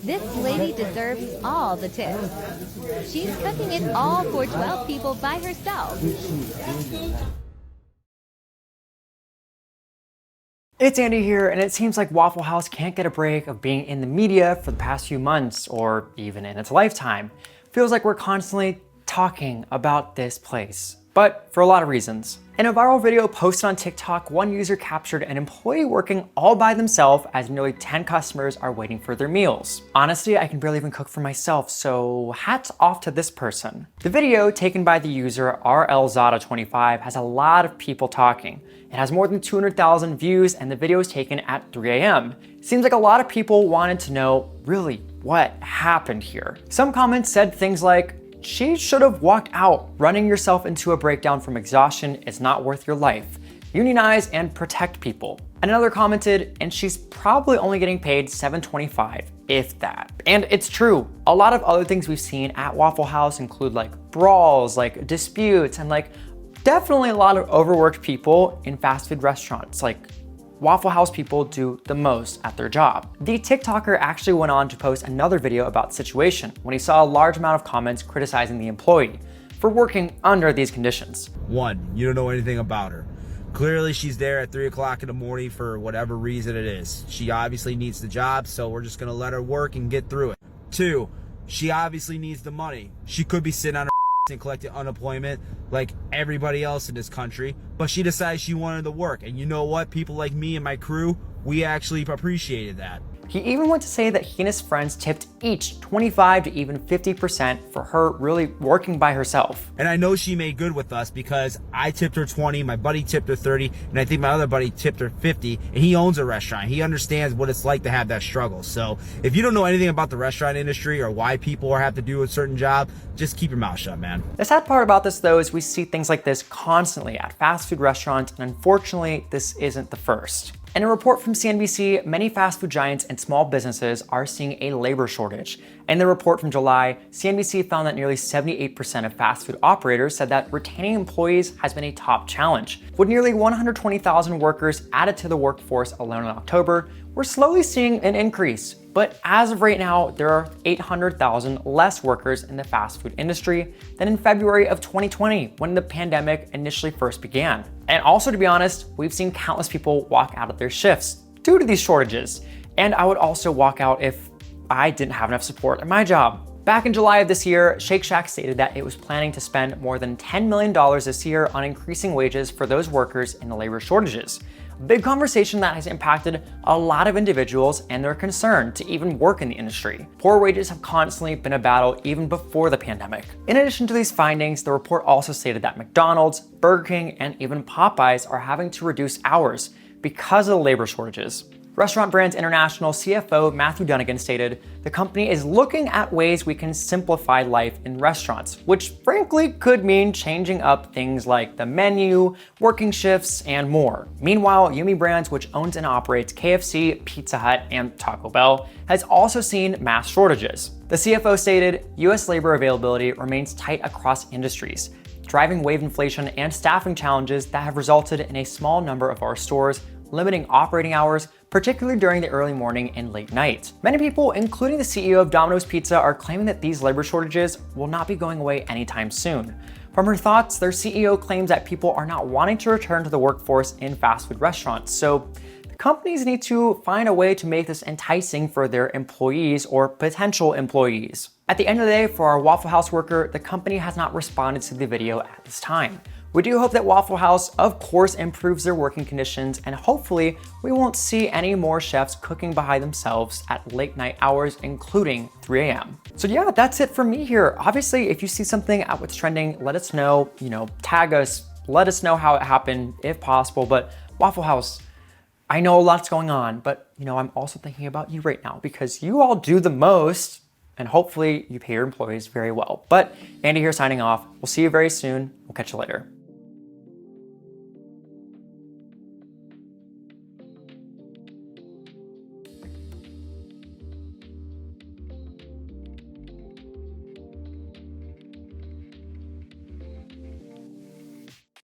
This lady deserves all the tips. She's cooking it all for 12 people by herself. It's Andy here, and it seems like Waffle House can't get a break of being in the media for the past few months, or even in its lifetime. Feels like we're constantly talking about this place, but for a lot of reasons. In a viral video posted on TikTok, one user captured an employee working all by themselves as nearly 10 customers are waiting for their meals. Honestly, I can barely even cook for myself, so hats off to this person. The video, taken by the user RLZada25, has a lot of people talking. It has more than 200,000 views, and the video was taken at 3 a.m. Seems like a lot of people wanted to know really what happened here. Some comments said things like, "She should have walked out. Running yourself into a breakdown from exhaustion is not worth your life. Unionize and protect people." And another commented, "And she's probably only getting paid $7.25, if that." And it's true. A lot of other things we've seen at Waffle House include like brawls, like disputes, and like definitely a lot of overworked people in fast food restaurants. Like Waffle House people do the most at their job. The TikToker actually went on to post another video about the situation when he saw a large amount of comments criticizing the employee for working under these conditions. 1, you don't know anything about her. Clearly she's there at 3 o'clock in the morning for whatever reason it is. She obviously needs the job, so we're just gonna let her work and get through it. 2, she obviously needs the money. She could be sitting on her and collecting unemployment like everybody else in this country, but she decided she wanted to work. And you know what? People like me and my crew, we actually appreciated that. He even went to say that he and his friends tipped each 25 to even 50% for her really working by herself. And I know she made good with us because I tipped her 20, my buddy tipped her 30, and I think my other buddy tipped her 50, and he owns a restaurant. He understands what it's like to have that struggle. So if you don't know anything about the restaurant industry or why people have to do a certain job, just keep your mouth shut, man. The sad part about this though is we see things like this constantly at fast food restaurants, and unfortunately this isn't the first. In a report from CNBC, many fast food giants and small businesses are seeing a labor shortage. In the report from July, CNBC found that nearly 78% of fast food operators said that retaining employees has been a top challenge. With nearly 120,000 workers added to the workforce alone in October, we're slowly seeing an increase. But as of right now, there are 800,000 less workers in the fast food industry than in February of 2020, when the pandemic initially first began. And also, to be honest, we've seen countless people walk out of their shifts due to these shortages. And I would also walk out if I didn't have enough support at my job. Back in July of this year, Shake Shack stated that it was planning to spend more than $10 million this year on increasing wages for those workers in the labor shortages. A big conversation that has impacted a lot of individuals and their concern to even work in the industry. Poor wages have constantly been a battle even before the pandemic. In addition to these findings, the report also stated that McDonald's, Burger King, and even Popeyes are having to reduce hours because of the labor shortages. Restaurant Brands International CFO Matthew Dunnigan stated, "The company is looking at ways we can simplify life in restaurants, which frankly could mean changing up things like the menu, working shifts, and more." Meanwhile, Yumi Brands, which owns and operates KFC, Pizza Hut, and Taco Bell, has also seen mass shortages. The CFO stated, "US labor availability remains tight across industries, driving wage inflation and staffing challenges that have resulted in a small number of our stores limiting operating hours, particularly during the early morning and late night." Many people, including the CEO of Domino's Pizza, are claiming that these labor shortages will not be going away anytime soon. From her thoughts, their CEO claims that people are not wanting to return to the workforce in fast food restaurants, so the companies need to find a way to make this enticing for their employees or potential employees. At the end of the day, for our Waffle House worker, the company has not responded to the video at this time. We do hope that Waffle House, of course, improves their working conditions, and hopefully we won't see any more chefs cooking by themselves at late night hours, including 3 a.m. So yeah, that's it for me here. Obviously, if you see something at what's trending, let us know, tag us, let us know how it happened if possible. But Waffle House, I know a lot's going on, but I'm also thinking about you right now because you all do the most, and hopefully you pay your employees very well. But Andy here signing off. We'll see you very soon. We'll catch you later.